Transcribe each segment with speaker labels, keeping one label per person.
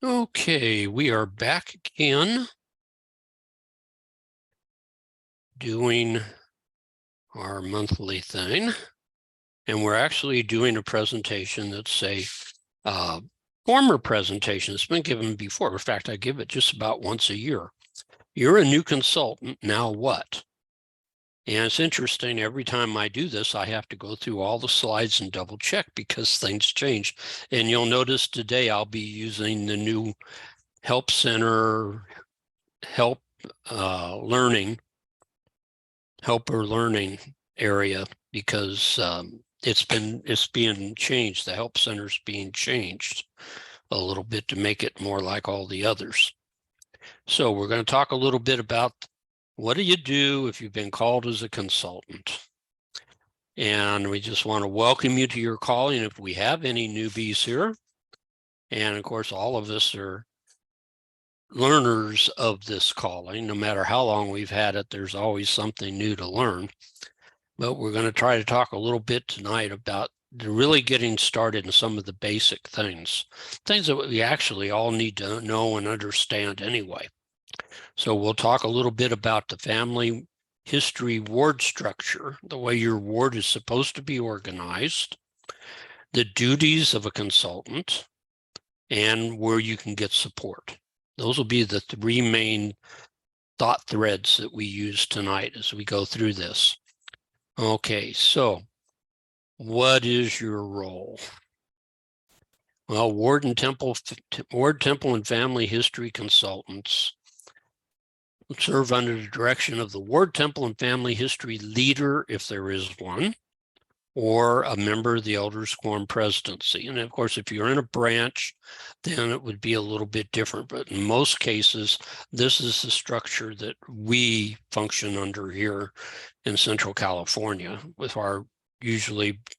Speaker 1: Okay, we are back again doing our monthly thing, and we're actually doing a presentation that's a former presentation. It's been given before. In fact, I give it just about once a year. You're a new consultant, now what? And it's interesting, every time I do this, I have to go through all the slides and double check because things change. And you'll notice today I'll be using the new Help Center helper learning area because it's being changed. The help center's being changed a little bit to make it more like all the others. So we're going to talk a little bit about what do you do if you've been called as a consultant. And we just want to welcome you to your calling if we have any newbies here. And of course, all of us are learners of this calling. No matter how long we've had it, there's always something new to learn. But we're going to try to talk a little bit tonight about really getting started in some of the basic things that we actually all need to know and understand anyway. So we'll talk a little bit about the family history ward structure, the way your ward is supposed to be organized, the duties of a consultant, and where you can get support. Those will be the three main thought threads that we use tonight as we go through this. Okay, so what is your role? Well, Ward, Temple, and Family History Consultants serve under the direction of the Ward, Temple, and Family History leader, if there is one, or a member of the Elders Quorum Presidency. And of course, if you're in a branch, then it would be a little bit different. But in most cases, this is the structure that we function under here in Central California with our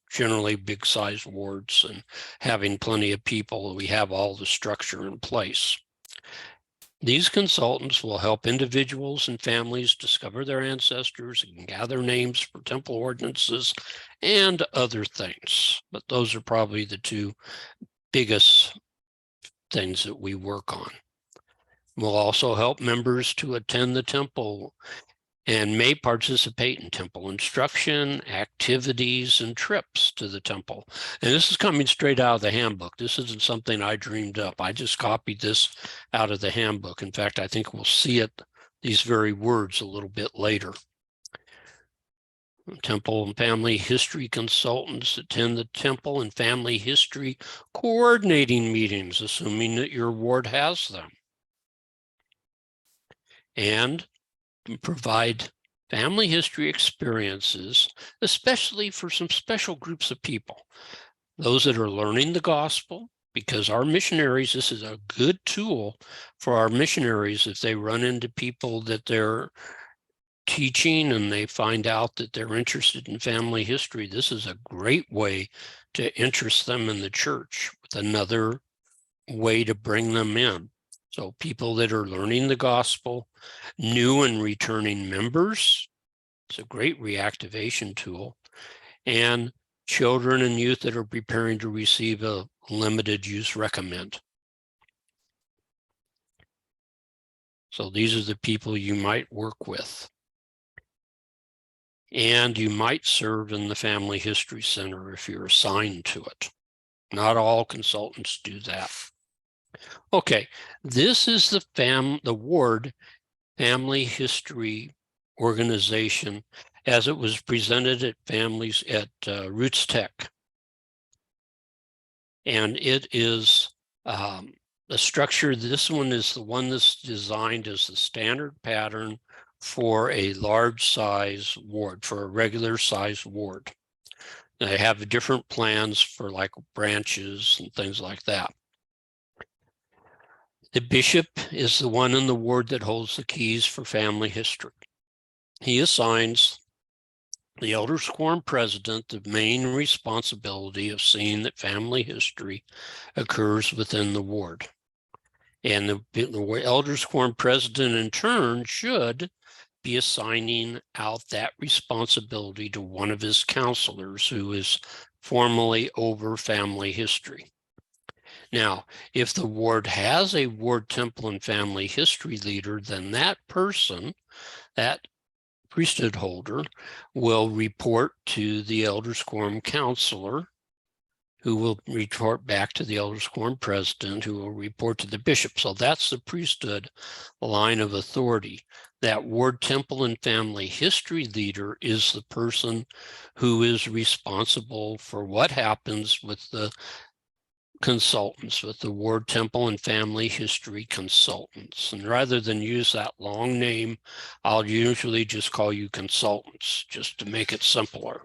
Speaker 1: generally big sized wards and having plenty of people. We have all the structure in place. These consultants will help individuals and families discover their ancestors and gather names for temple ordinances and other things. But those are probably the two biggest things that we work on. We'll also help members to attend the temple and may participate in temple instruction, activities, and trips to the temple. And this is coming straight out of the handbook. This isn't something I dreamed up. I just copied this out of the handbook. In fact, I think we'll see it, these very words, a little bit later. Temple and family history consultants attend the temple and family history coordinating meetings, assuming that your ward has them. And provide family history experiences, especially for some special groups of people. Those that are learning the gospel, because our missionaries, this is a good tool for our missionaries if they run into people that they're teaching and they find out that they're interested in family history. This is a great way to interest them in the church with another way to bring them in. So people that are learning the gospel, new and returning members, it's a great reactivation tool, and children and youth that are preparing to receive a limited use recommend. So these are the people you might work with. And you might serve in the Family History Center if you're assigned to it. Not all consultants do that. Okay, this is the ward family history organization as it was presented at families at Roots Tech. And it is a structure. This one is the one that's designed as the standard pattern for a large size ward, for a regular size ward. They have different plans for like branches and things like that. The bishop is the one in the ward that holds the keys for family history. He assigns the Elders Quorum president the main responsibility of seeing that family history occurs within the ward. And the Elders Quorum president in turn should be assigning out that responsibility to one of his counselors who is formally over family history. Now, if the ward has a ward temple and family history leader, then that person, that priesthood holder, will report to the elders quorum counselor, who will report back to the elders quorum president, who will report to the bishop. So that's the priesthood line of authority. That ward temple and family history leader is the person who is responsible for what happens with the consultants, with the ward temple and family history consultants. And rather than use that long name, I'll usually just call you consultants, just to make it simpler.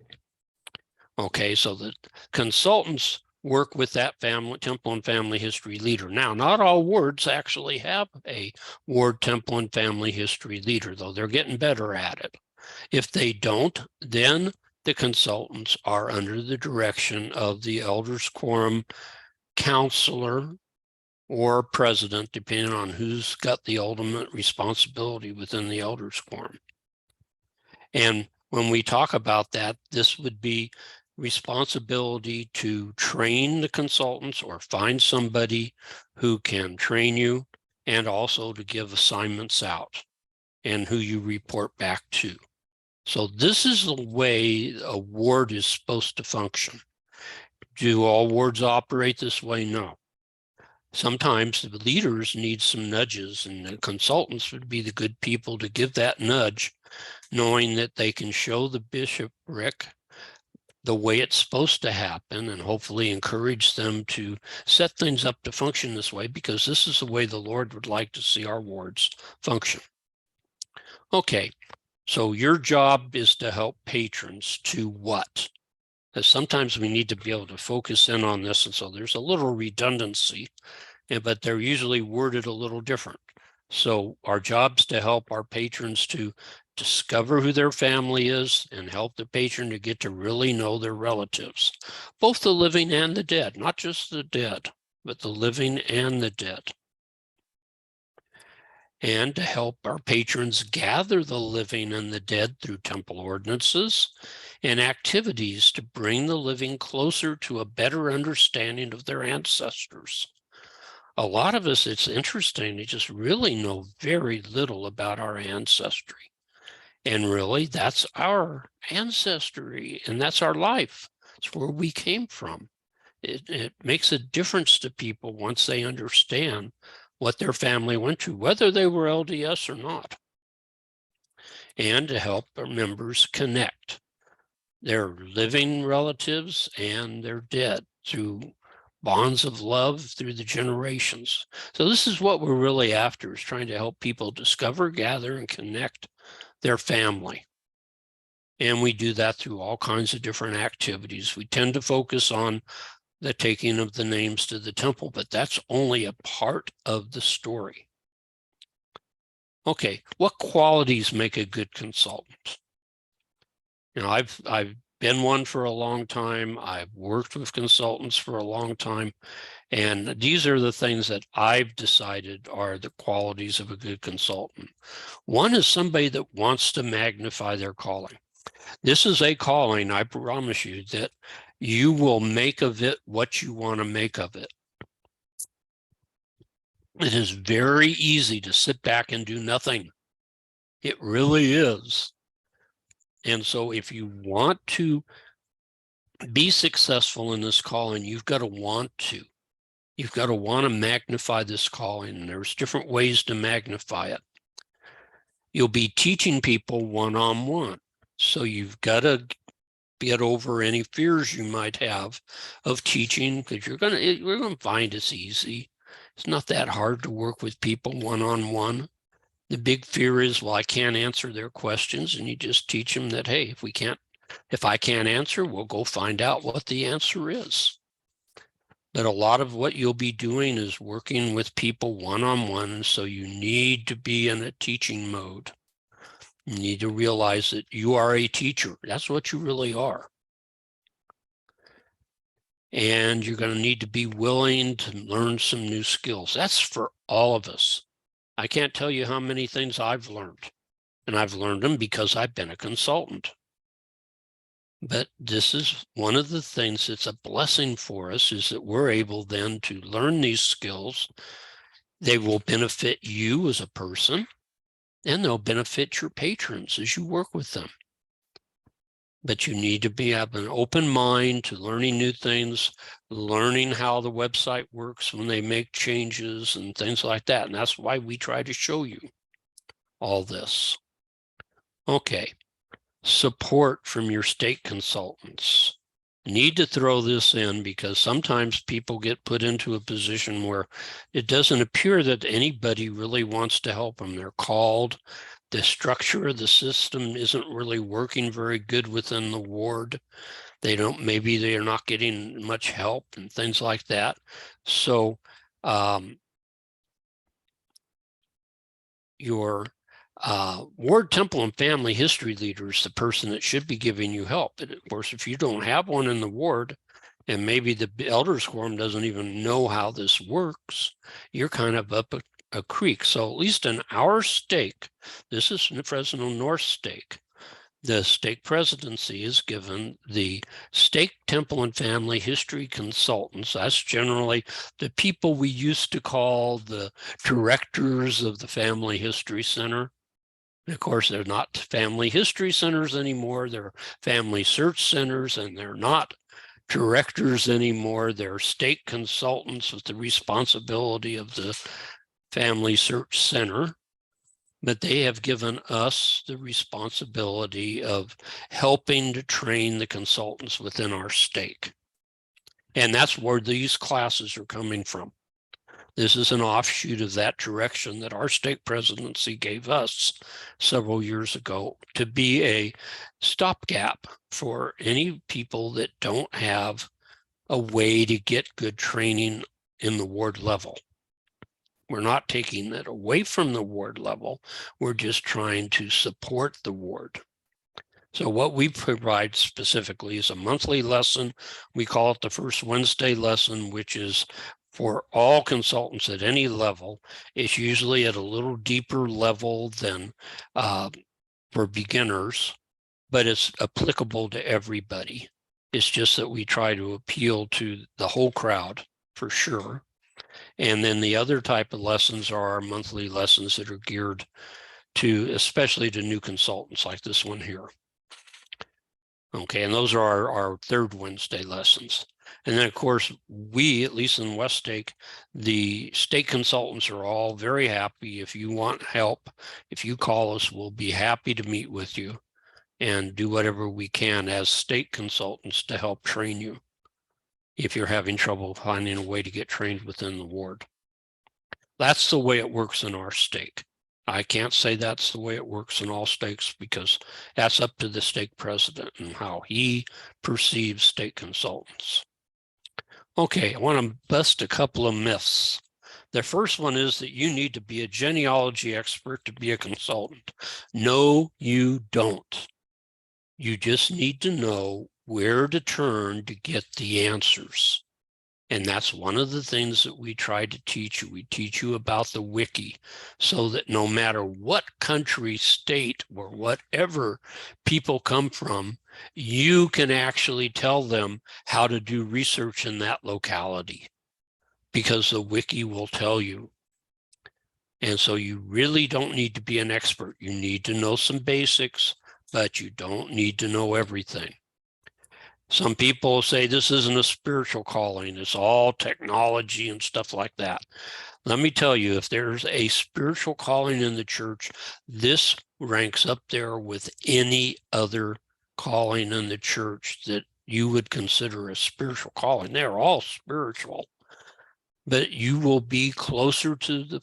Speaker 1: Okay, so the consultants work with that family temple and family history leader. Now, not all wards actually have a ward temple and family history leader, though they're getting better at it. If they don't, then the consultants are under the direction of the elders quorum counselor or president, depending on who's got the ultimate responsibility within the elders quorum. And when we talk about that, this would be responsibility to train the consultants or find somebody who can train you, and also to give assignments out and who you report back to. So this is the way a ward is supposed to function. Do all wards operate this way? No. Sometimes the leaders need some nudges, and the consultants would be the good people to give that nudge, knowing that they can show the bishopric the way it's supposed to happen, and hopefully encourage them to set things up to function this way, because this is the way the Lord would like to see our wards function. Okay, so your job is to help patrons to what? Because sometimes we need to be able to focus in on this, and so there's a little redundancy, but they're usually worded a little different. So our job's to help our patrons to discover who their family is and help the patron to get to really know their relatives, both the living and the dead, not just the dead, but the living and the dead. And to help our patrons gather the living and the dead through temple ordinances and activities to bring the living closer to a better understanding of their ancestors. A lot of us, it's interesting, they just really know very little about our ancestry. And really, that's our ancestry, and that's our life. It's where we came from. It makes a difference to people once they understand what their family went through, whether they were LDS or not. And to help our members connect their living relatives and their dead through bonds of love through the generations. So this is what we're really after, is trying to help people discover, gather, and connect their family. And we do that through all kinds of different activities. We tend to focus on the taking of the names to the temple, but that's only a part of the story. Okay, what qualities make a good consultant? You know, I've been one for a long time. I've worked with consultants for a long time. And these are the things that I've decided are the qualities of a good consultant. One is somebody that wants to magnify their calling. This is a calling, I promise you, that you will make of it what you want to make of it. It is very easy to sit back and do nothing. It really is. And so if you want to be successful in this calling, you've got to want to. You've got to want to magnify this calling, and there's different ways to magnify it. You'll be teaching people one-on-one, so you've got to get over any fears you might have of teaching, because you're going to find it's easy. It's not that hard to work with people one-on-one. The big fear is, well, I can't answer their questions, and you just teach them that, hey, if I can't answer, we'll go find out what the answer is. But a lot of what you'll be doing is working with people one-on-one, so you need to be in a teaching mode. You need to realize that you are a teacher. That's what you really are. And you're going to need to be willing to learn some new skills. That's for all of us. I can't tell you how many things I've learned, and I've learned them because I've been a consultant. But this is one of the things that's a blessing for us, is that we're able then to learn these skills. They will benefit you as a person, and they'll benefit your patrons as you work with them. But you need to have an open mind to learning new things, learning how the website works when they make changes and things like that. And that's why we try to show you all this. Okay, support from your state consultants. Need to throw this in because sometimes people get put into a position where it doesn't appear that anybody really wants to help them. They're called. The structure of the system isn't really working very good within the ward. Maybe they are not getting much help and things like that. So your ward, temple, and family history leader is the person that should be giving you help. But of course, if you don't have one in the ward, and maybe the elders quorum doesn't even know how this works, you're kind of up a creek. So at least in our stake, this is the Fresno North stake, the stake presidency is given the stake, temple, and family history consultants. That's generally the people we used to call the directors of the Family History Center. Of course, they're not family history centers anymore. They're family search centers, and they're not directors anymore. They're state consultants with the responsibility of the family search center. But they have given us the responsibility of helping to train the consultants within our stake. And that's where these classes are coming from. This is an offshoot of that direction that our stake presidency gave us several years ago to be a stopgap for any people that don't have a way to get good training in the ward level. We're not taking that away from the ward level. We're just trying to support the ward. So what we provide specifically is a monthly lesson. We call it the First Wednesday lesson, which is for all consultants at any level. It's usually at a little deeper level than for beginners, but it's applicable to everybody. It's just that we try to appeal to the whole crowd for sure. And then the other type of lessons are our monthly lessons that are geared to, especially to new consultants like this one here. Okay, and those are our third Wednesday lessons. And then, of course, we, at least in West Stake, the state consultants are all very happy. If you want help, if you call us, we'll be happy to meet with you and do whatever we can as state consultants to help train you if you're having trouble finding a way to get trained within the ward. That's the way it works in our stake. I can't say that's the way it works in all stakes because that's up to the stake president and how he perceives stake consultants. Okay, I want to bust a couple of myths. The first one is that you need to be a genealogy expert to be a consultant. No, you don't. You just need to know where to turn to get the answers. And that's one of the things that we try to teach you. We teach you about the wiki so that no matter what country, state, or whatever people come from, you can actually tell them how to do research in that locality because the wiki will tell you. And so you really don't need to be an expert. You need to know some basics, but you don't need to know everything. Some people say this isn't a spiritual calling. It's all technology and stuff like that. Let me tell you, if there's a spiritual calling in the church, this ranks up there with any other calling in the church that you would consider a spiritual calling. They're all spiritual, but you will be closer to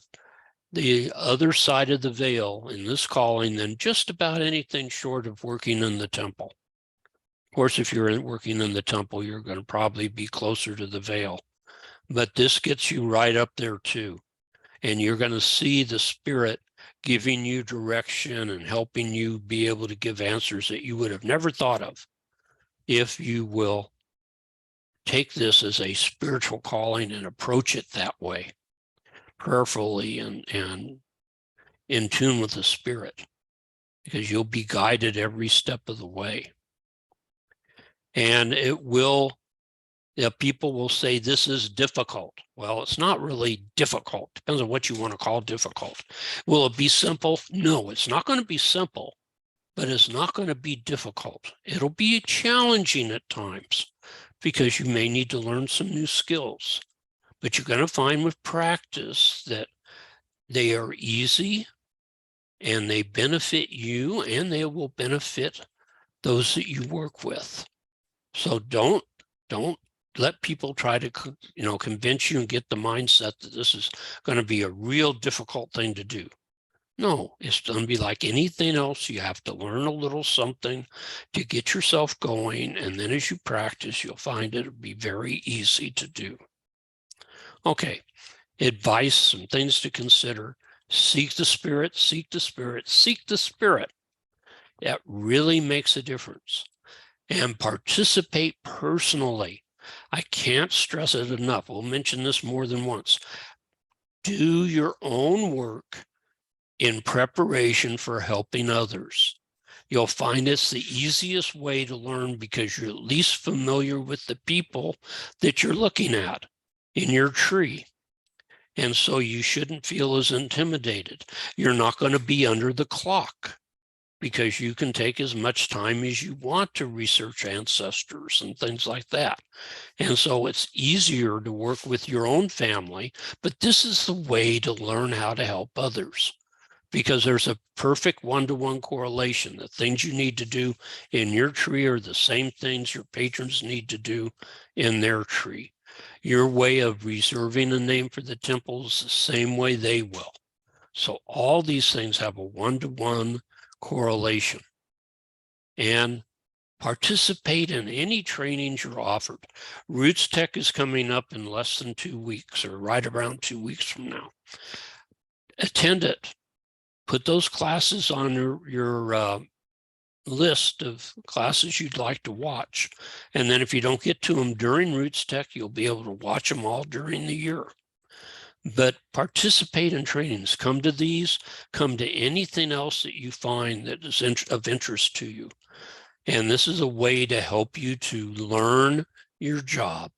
Speaker 1: the other side of the veil in this calling than just about anything short of working in the temple. Of course, if you're working in the temple, you're going to probably be closer to the veil. But this gets you right up there too. And you're going to see the Spirit giving you direction and helping you be able to give answers that you would have never thought of if you will take this as a spiritual calling and approach it that way, prayerfully and in tune with the Spirit, because you'll be guided every step of the way. And people will say this is difficult. Well, it's not really difficult. Depends on what you want to call difficult. Will it be simple? No, it's not going to be simple, but it's not going to be difficult. It'll be challenging at times because you may need to learn some new skills, but you're going to find with practice that they are easy and they benefit you and they will benefit those that you work with. So don't let people try to, convince you and get the mindset that this is going to be a real difficult thing to do. No, it's going to be like anything else. You have to learn a little something to get yourself going. And then as you practice, you'll find it'll be very easy to do. Okay, advice, some things to consider. Seek the Spirit, seek the Spirit, seek the Spirit. That really makes a difference. And participate personally. I can't stress it enough. We'll mention this more than once. Do your own work in preparation for helping others. You'll find it's the easiest way to learn because you're at least familiar with the people that you're looking at in your tree. And so you shouldn't feel as intimidated. You're not going to be under the clock because you can take as much time as you want to research ancestors and things like that. And so it's easier to work with your own family, but this is the way to learn how to help others because there's a perfect one-to-one correlation. The things you need to do in your tree are the same things your patrons need to do in their tree. Your way of reserving a name for the temple is the same way they will. So all these things have a one-to-one correlation. And participate in any trainings you're offered. Roots Tech is coming up in less than 2 weeks or right around 2 weeks from now. Attend it. Put those classes on your list of classes you'd like to watch. And then if you don't get to them during Roots Tech, you'll be able to watch them all during the year. But participate in trainings. Come to these, come to anything else that you find that is of interest to you. And this is a way to help you to learn your job.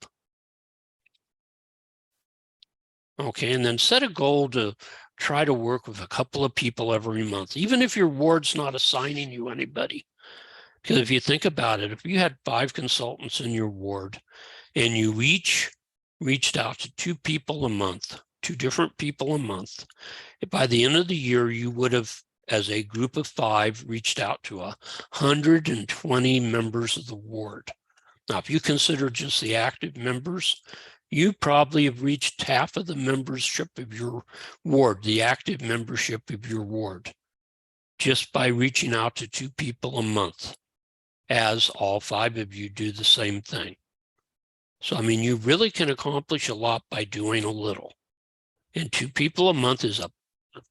Speaker 1: Okay, and then set a goal to try to work with a couple of people every month, even if your ward's not assigning you anybody. Because if you think about it, if you had 5 consultants in your ward and you each reached out to 2 people a month, 2 different people a month, by the end of the year, you would have, as a group of 5, reached out to 120 members of the ward. Now, if you consider just the active members, you probably have reached half of the membership of your ward, the active membership of your ward, just by reaching out to 2 people a month, as all 5 of you do the same thing. So, I mean, you really can accomplish a lot by doing a little. And 2 people a month is a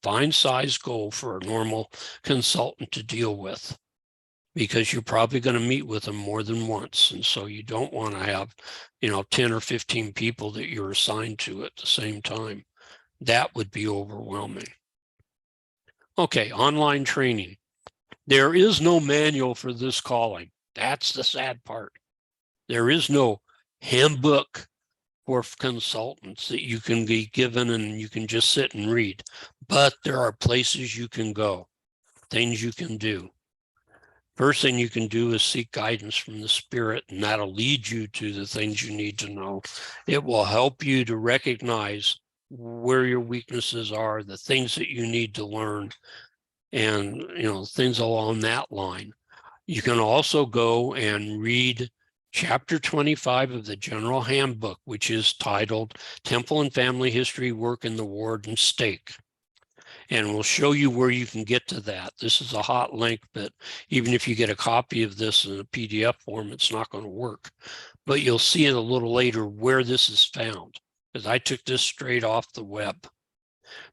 Speaker 1: fine size goal for a normal consultant to deal with, because you're probably going to meet with them more than once. And so you don't want to have, 10 or 15 people that you're assigned to at the same time. That would be overwhelming. Okay, online training. There is no manual for this calling. That's the sad part. There is no handbook for consultants that you can be given and you can just sit and read. But there are places you can go, things you can do. First thing you can do is seek guidance from the Spirit, and that'll lead you to the things you need to know. It will help you to recognize where your weaknesses are, the things that you need to learn, and things along that line. You can also go and read Chapter 25 of the General Handbook, which is titled Temple and Family History, Work in the Ward and Stake. And we'll show you where you can get to that. This is a hot link, but even if you get a copy of this in a PDF form, it's not going to work. But you'll see it a little later where this is found, because I took this straight off the web.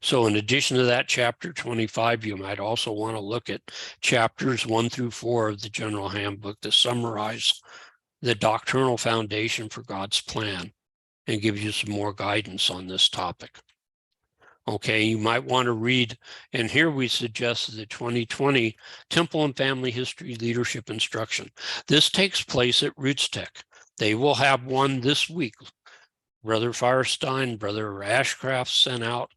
Speaker 1: So in addition to that chapter 25, you might also want to look at chapters 1 through 4 of the General Handbook to summarize the doctrinal foundation for God's plan and give you some more guidance on this topic. Okay, you might want to read, and here we suggest the 2020 Temple and Family History Leadership Instruction. This takes place at Roots Tech. They will have one this week. Brother Firestein, Brother Ashcraft sent out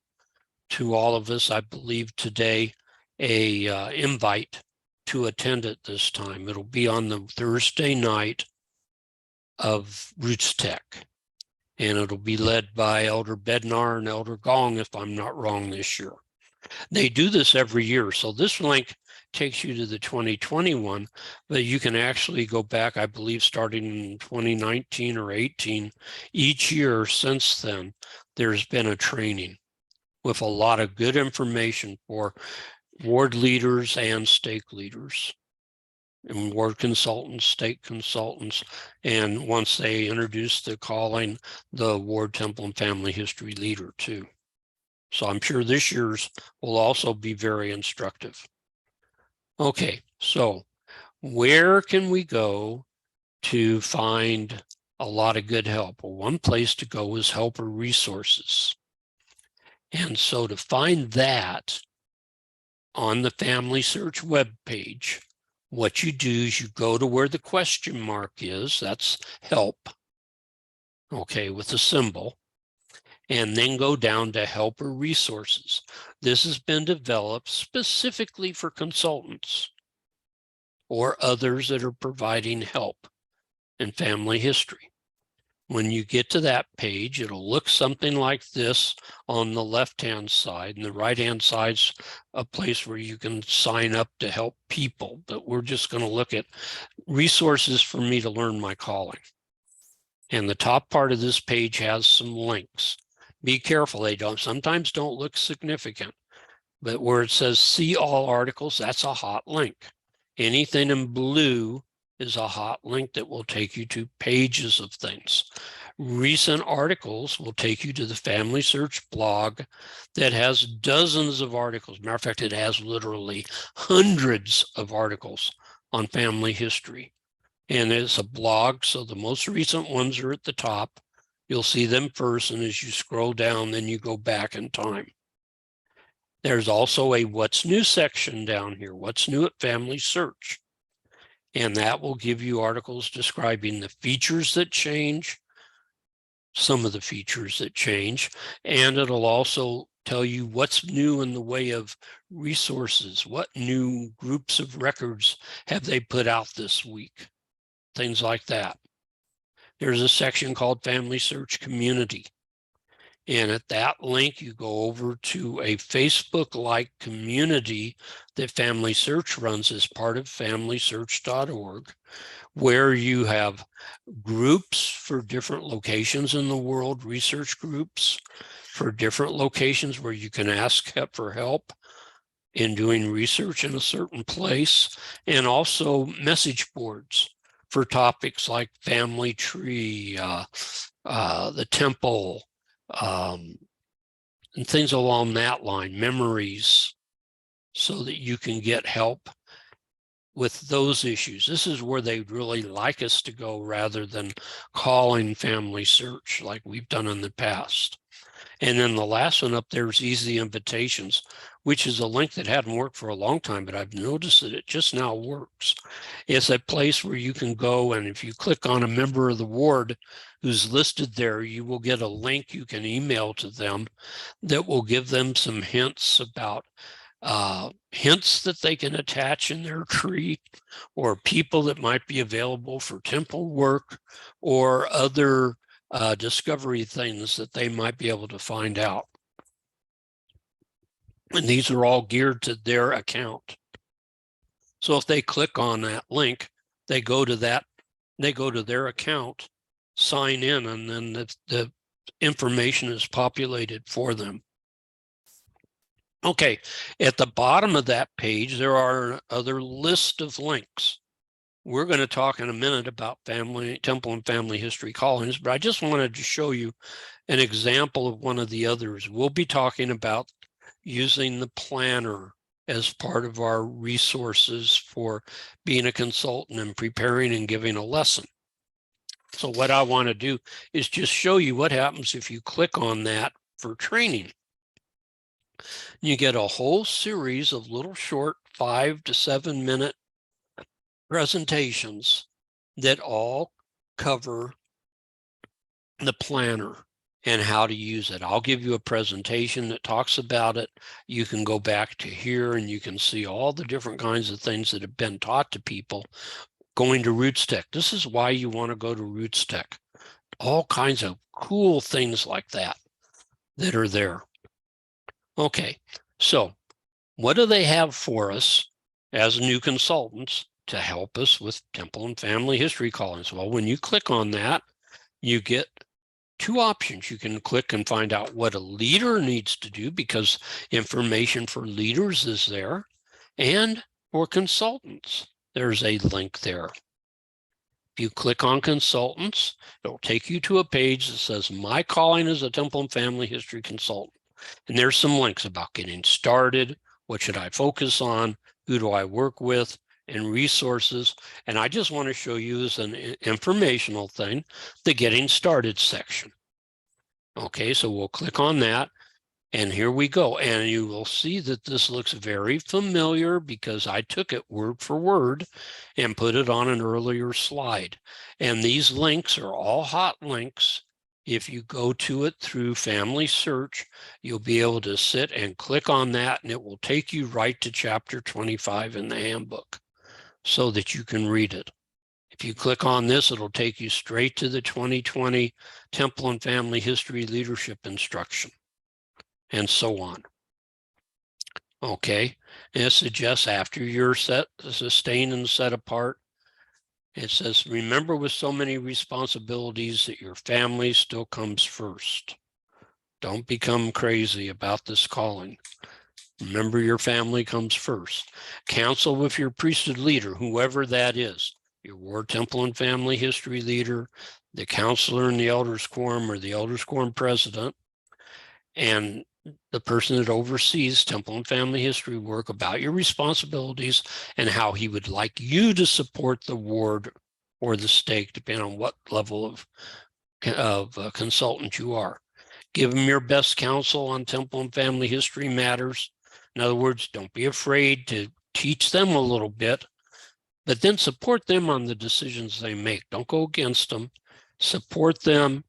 Speaker 1: to all of us, I believe today, a invite to attend it this time. It'll be on the Thursday night of Roots Tech, and it'll be led by Elder Bednar and Elder Gong, if I'm not wrong, this year. They do this every year, so this link takes you to the 2021, but you can actually go back, I believe, starting in 2019 or 18. Each year since then, there's been a training with a lot of good information for ward leaders and stake leaders, and ward consultants, stake consultants, and once they introduce the calling, the ward, temple, and family history leader too. So I'm sure this year's will also be very instructive. Okay, so where can we go to find a lot of good help? Well, one place to go is helper resources. And so to find that on the Family Search webpage, what you do is you go to where the question mark is, that's help, okay, with a symbol, and then go down to helper resources. This has been developed specifically for consultants or others that are providing help in family history. When you get to that page, it'll look something like this on the left-hand side, and the right-hand side's a place where you can sign up to help people, but we're just going to look at resources for me to learn my calling. And the top part of this page has some links. Be careful, they sometimes don't look significant, but where it says see all articles, that's a hot link. Anything in blue is a hot link that will take you to pages of things. Recent articles will take you to the Family Search blog that has dozens of articles. Matter of fact, it has literally hundreds of articles on family history. And it's a blog, so the most recent ones are at the top. You'll see them first, and as you scroll down, then you go back in time. There's also a What's New section down here, What's New at Family Search. And that will give you articles describing the features that change, some of the features that change, and it'll also tell you what's new in the way of resources, what new groups of records have they put out this week, things like that. There's a section called Family Search Community. And at that link, you go over to a Facebook-like community that Family Search runs as part of FamilySearch.org, where you have groups for different locations in the world, research groups for different locations where you can ask for help in doing research in a certain place, and also message boards for topics like family tree, the temple, and things along that line, memories, so that you can get help with those issues. This is where they'd really like us to go rather than calling Family Search like we've done in the past. And then the last one up there is Easy Invitations, which is a link that hadn't worked for a long time, but I've noticed that it just now works. It's a place where you can go, and if you click on a member of the ward who's listed there, you will get a link you can email to them that will give them some hints about hints that they can attach in their tree, or people that might be available for temple work, or other discovery things that they might be able to find out. And these are all geared to their account. So if they click on that link, they go to their account, sign in, and then the information is populated for them. Okay, at the bottom of that page, there are other list of links. We're going to talk in a minute about temple and family history callings, but I just wanted to show you an example of one of the others. We'll be talking about using the planner as part of our resources for being a consultant and preparing and giving a lesson. So what I want to do is just show you what happens if you click on that for training. You get a whole series of little short 5 to 7 minute presentations that all cover the planner and how to use it. I'll give you a presentation that talks about it. You can go back to here and you can see all the different kinds of things that have been taught to people going to RootsTech. This is why you want to go to RootsTech. All kinds of cool things like that are there. Okay, so what do they have for us as new consultants to help us with Temple and Family History callings? Well, when you click on that, you get two options. You can click and find out what a leader needs to do, because information for leaders is there, and for consultants, there's a link there. If you click on consultants, it'll take you to a page that says my calling as a Temple and Family History consultant. And there's some links about getting started, what should I focus on, who do I work with, and resources. And I just want to show you as an informational thing, the getting started section. Okay, so we'll click on that. And here we go. And you will see that this looks very familiar because I took it word for word and put it on an earlier slide. And these links are all hot links. If you go to it through Family Search, you'll be able to sit and click on that, and it will take you right to chapter 25 in the handbook so that you can read it. If you click on this, it'll take you straight to the 2020 Temple and Family History Leadership Instruction, and so on. Okay, and it suggests after you're sustained and set apart, it says, remember with so many responsibilities that your family still comes first. Don't become crazy about this calling. Remember your family comes first. Counsel with your priesthood leader, whoever that is, your Ward Temple and Family History leader, the counselor in the Elders Quorum, or the Elders Quorum president, and the person that oversees Temple and Family History work about your responsibilities and how he would like you to support the ward or the stake, depending on what level of consultant you are. Give them your best counsel on Temple and Family History matters. In other words, don't be afraid to teach them a little bit, but then support them on the decisions they make. Don't go against them. Support them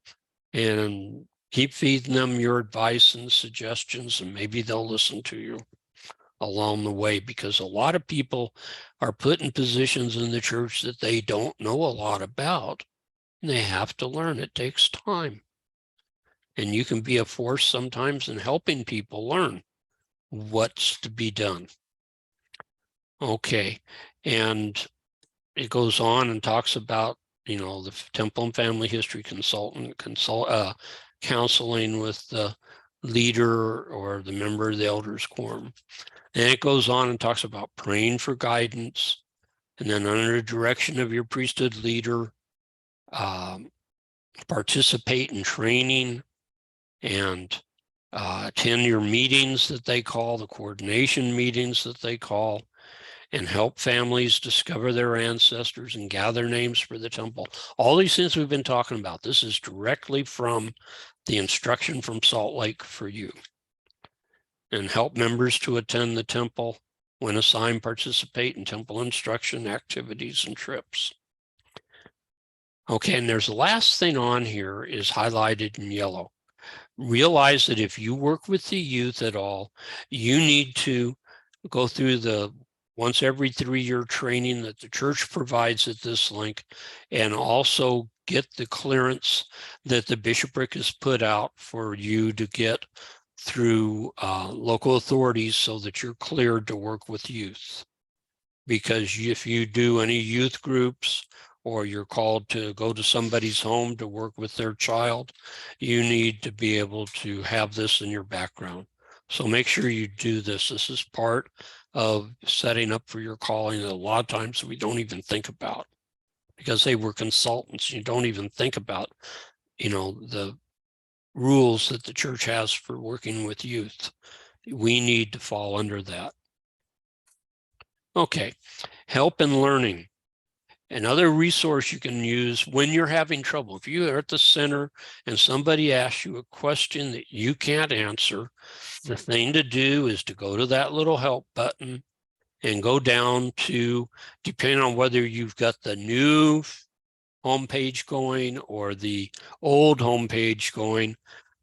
Speaker 1: and keep feeding them your advice and suggestions, and maybe they'll listen to you along the way, because a lot of people are put in positions in the church that they don't know a lot about, and they have to learn. It takes time. And you can be a force sometimes in helping people learn what's to be done. Okay, and it goes on and talks about, the Temple and Family History consultant, counseling with the leader or the member of the Elders Quorum. And it goes on and talks about praying for guidance, and then under the direction of your priesthood leader, participate in training and attend your meetings that they call, the coordination meetings that they call, and help families discover their ancestors and gather names for the temple. All these things we've been talking about, this is directly from the instruction from Salt Lake for you. And help members to attend the temple, when assigned, participate in temple instruction activities and trips. Okay, and there's the last thing on here is highlighted in yellow. Realize that if you work with the youth at all, you need to go through the once every 3-year training that the church provides at this link, and also get the clearance that the bishopric has put out for you to get through local authorities so that you're cleared to work with youth. Because if you do any youth groups, or you're called to go to somebody's home to work with their child, you need to be able to have this in your background. So make sure you do this. This is part of setting up for your calling that a lot of times we don't even think about, because they were consultants. You don't even think about, the rules that the church has for working with youth. We need to fall under that. Okay, help in learning. Another resource you can use when you're having trouble. If you are at the center and somebody asks you a question that you can't answer, the thing to do is to go to that little help button and go down to, depending on whether you've got the new homepage going or the old homepage going.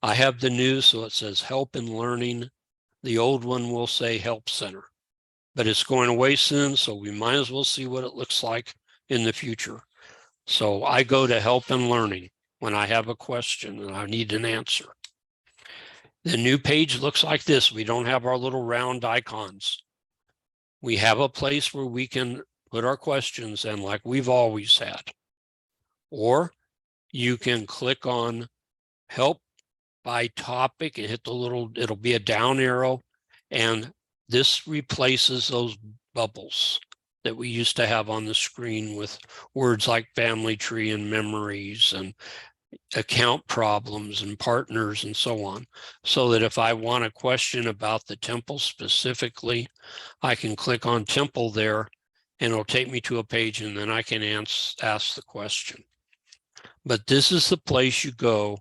Speaker 1: I have the new, so it says Help and Learning. The old one will say Help Center, but it's going away soon, so we might as well see what it looks like in the future. So I go to Help and Learning when I have a question and I need an answer. The new page looks like this. We don't have our little round icons. We have a place where we can put our questions in like we've always had. Or you can click on Help by Topic and hit the little, it'll be a down arrow, and this replaces those bubbles that we used to have on the screen with words like family tree and memories and account problems and partners and so on. So that if I want a question about the temple specifically, I can click on temple there and it'll take me to a page and then I can ask the question. But this is the place you go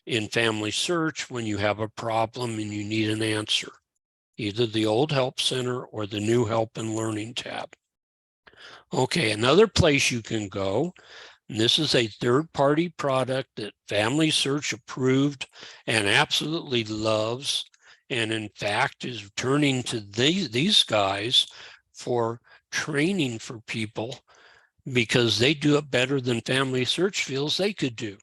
Speaker 1: in Family Search when you have a problem and you need an answer, either the old Help Center or the new Help and Learning tab. Okay, another place you can go, and this is a third-party product that Family Search approved and absolutely loves, and in fact is turning to these guys for training for people because they do it better than Family Search feels they could do.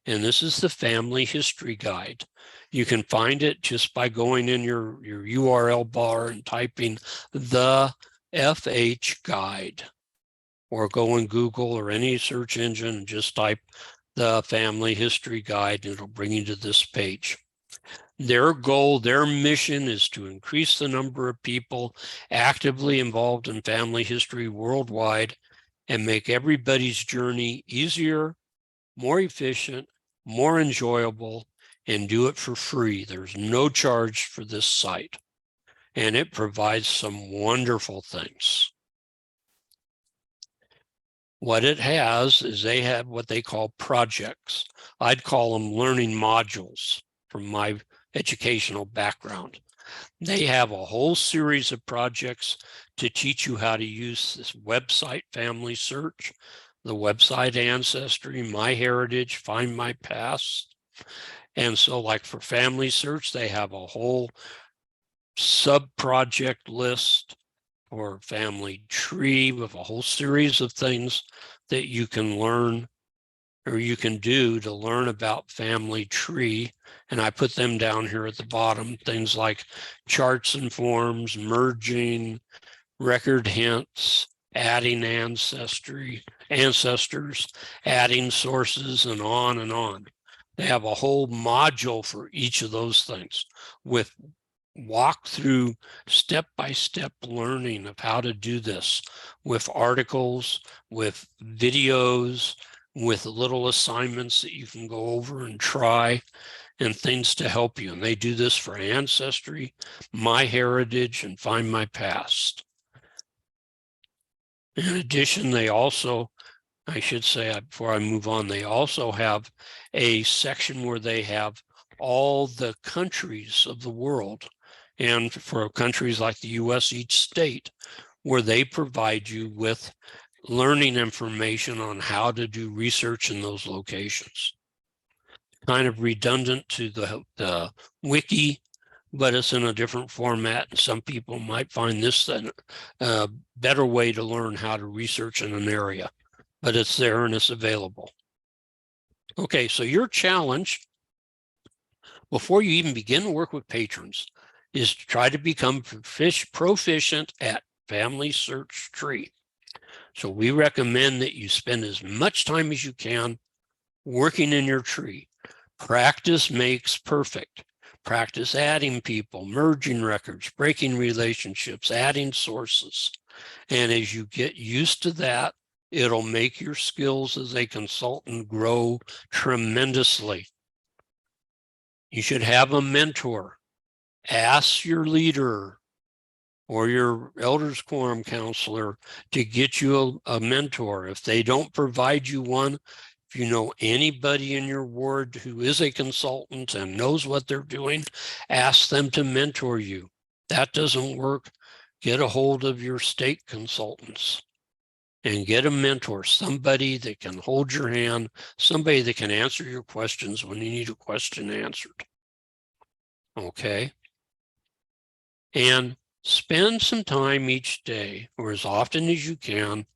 Speaker 1: And this is the Family History Guide. You can find it just by going in your URL bar and typing the FH Guide, or go in Google or any search engine and just type the Family History Guide and it'll bring you to this page. Their goal, their mission is to increase the number of people actively involved in family history worldwide and make everybody's journey easier, more efficient, more enjoyable, and do it for free. There's no charge for this site, and it provides some wonderful things. What it has is they have what they call projects. I'd call them learning modules from my educational background. They have a whole series of projects to teach you how to use this website Family Search, the website Ancestry, MyHeritage, Find My Past. And so like for Family Search, they have a whole sub-project list or Family Tree with a whole series of things that you can learn or you can do to learn about Family Tree. And I put them down here at the bottom, things like charts and forms, merging, record hints, adding ancestors, adding sources, and on and on. They have a whole module for each of those things with walk through step-by-step learning of how to do this with articles, with videos, with little assignments that you can go over and try and things to help you. And they do this for Ancestry, MyHeritage, and Find My Past. In addition, they also, I should say before I move on, they also have a section where they have all the countries of the world. And for countries like the US, each state, where they provide you with learning information on how to do research in those locations. Kind of redundant to the wiki, but it's in a different format. And some people might find this a better way to learn how to research in an area, but it's there and it's available. Okay, so your challenge before you even begin to work with patrons is to try to become proficient at Family Search Tree. So we recommend that you spend as much time as you can working in your tree. Practice makes perfect. Practice adding people, merging records, breaking relationships, adding sources. And as you get used to that, it'll make your skills as a consultant grow tremendously. You should have a mentor. Ask your leader or your elders quorum counselor to get you a mentor. If they don't provide you one, if you know anybody in your ward who is a consultant and knows what they're doing, ask them to mentor you. That doesn't work, get a hold of your state consultants and get a mentor, somebody that can hold your hand, somebody that can answer your questions when you need a question answered. Okay? And spend some time each day, or as often as you can,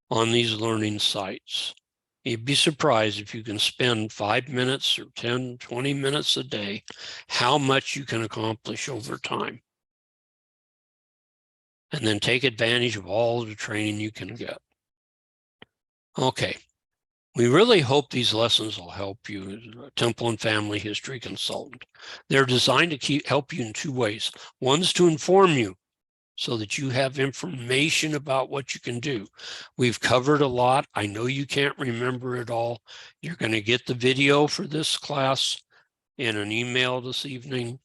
Speaker 1: on these learning sites. You'd be surprised if you can spend 5 minutes or 10, 20 minutes a day, how much you can accomplish over time. And then take advantage of all the training you can get. Okay. We really hope these lessons will help you as a Temple and Family History consultant. They're designed to help you in two ways. One's to inform you so that you have information about what you can do. We've covered a lot. I know you can't remember it all. You're going to get the video for this class in an email this evening.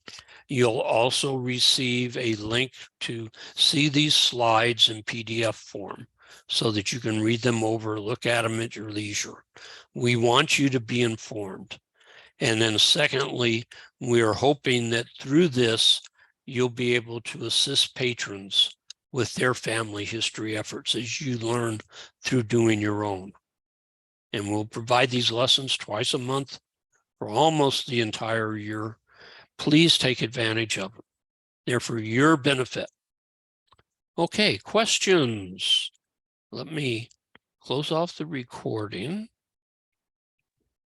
Speaker 1: You'll also receive a link to see these slides in PDF form so that you can read them over, look at them at your leisure. We want you to be informed. And then secondly, we are hoping that through this, you'll be able to assist patrons with their family history efforts as you learn through doing your own. And we'll provide these lessons twice a month for almost the entire year. Please take advantage of them. They're for your benefit. Okay, questions. Let me close off the recording.